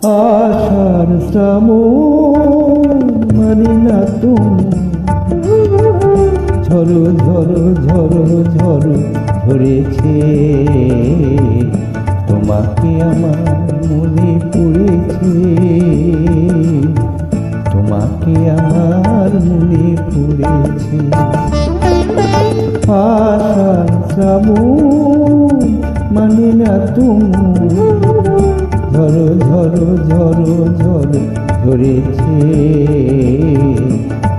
আশার শ্রাবণ মানি না তুমি, ঝরো ঝরো ঝরো ঝরো ঝরেছে, তোমাকে আমার মনে পড়েছে, তোমাকে আমার মনে পড়েছে। আশার শ্রাবণ মানে না তুমি, ঝরো ঝরো ঝরো ঝরো ঝরেছে,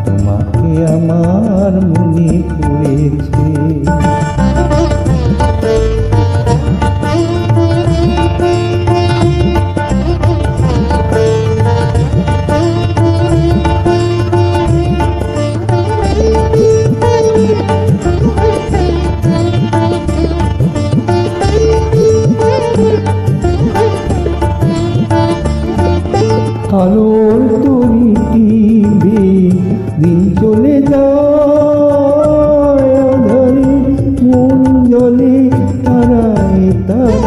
তোমাকে আমার মনে পড়েছে। আলোর তরিটিবে দিন চলে যায়, আঁধারে মন জলে তারায় তারায়।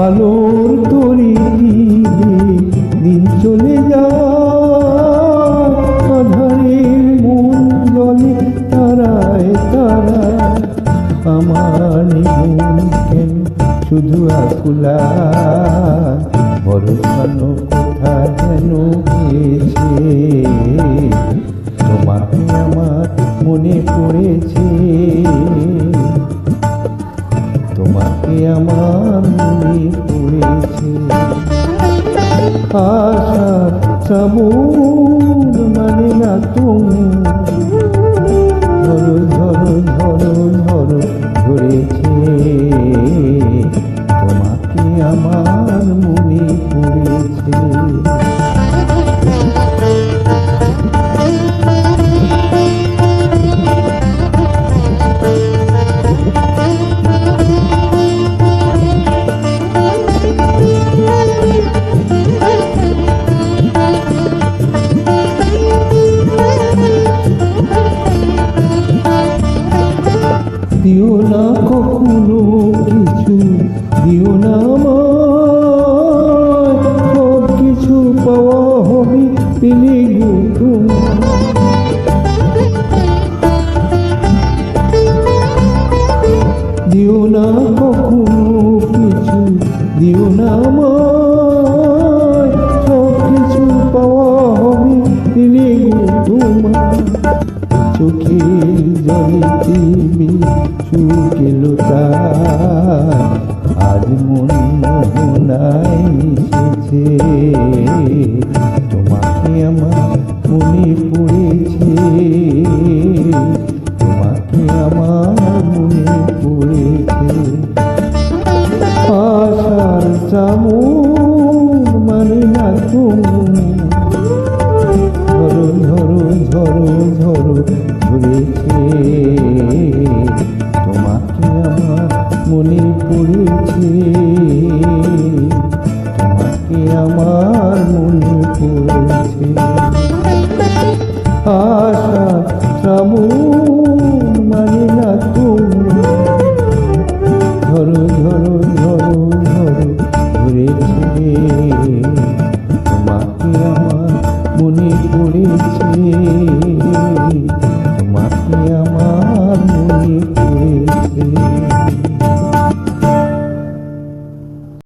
আলোর তরিটিবে দিন চলে যায়, আঁধারে মন জলে তারায় তারায়। আমার মন কেন শুধু আকুলা, বরসানো কোথা যেন হয়েছে, তোমাকে আমার মনে পড়েছে, তোমাকে আমার মনে পড়েছে। আশার শ্রাবণ মানে না তুমি, ঝরো ঝরো ঝরো ঝরো ঝরেছে, তোমাকে আমার মনে পড়েছে। দিও না কখনো কিছু, দিও না আমায়, সব কিছু পাওয়া হবে পেলে গো তোমার। দিও না কখনো কিছু, দিও না আমায়, সব কিছু পাওয়া হবে পেলে গো তোমার। চোখের জলে দিবি শুকিল তার, আজ মন মোহনায় মিশেছে, তোমাকে আমার মনে পড়েছে, তোমাকে আমার মনে পড়েছে। আশার শ্রাবণ মানে না তুমি, ঝরো ঝরো ঝরো ঝরো ঝরেছে, তোমাকে আমার মনে পড়েছে, তোমাকে আমার মনে পড়েছে। আশা শ্রাবণ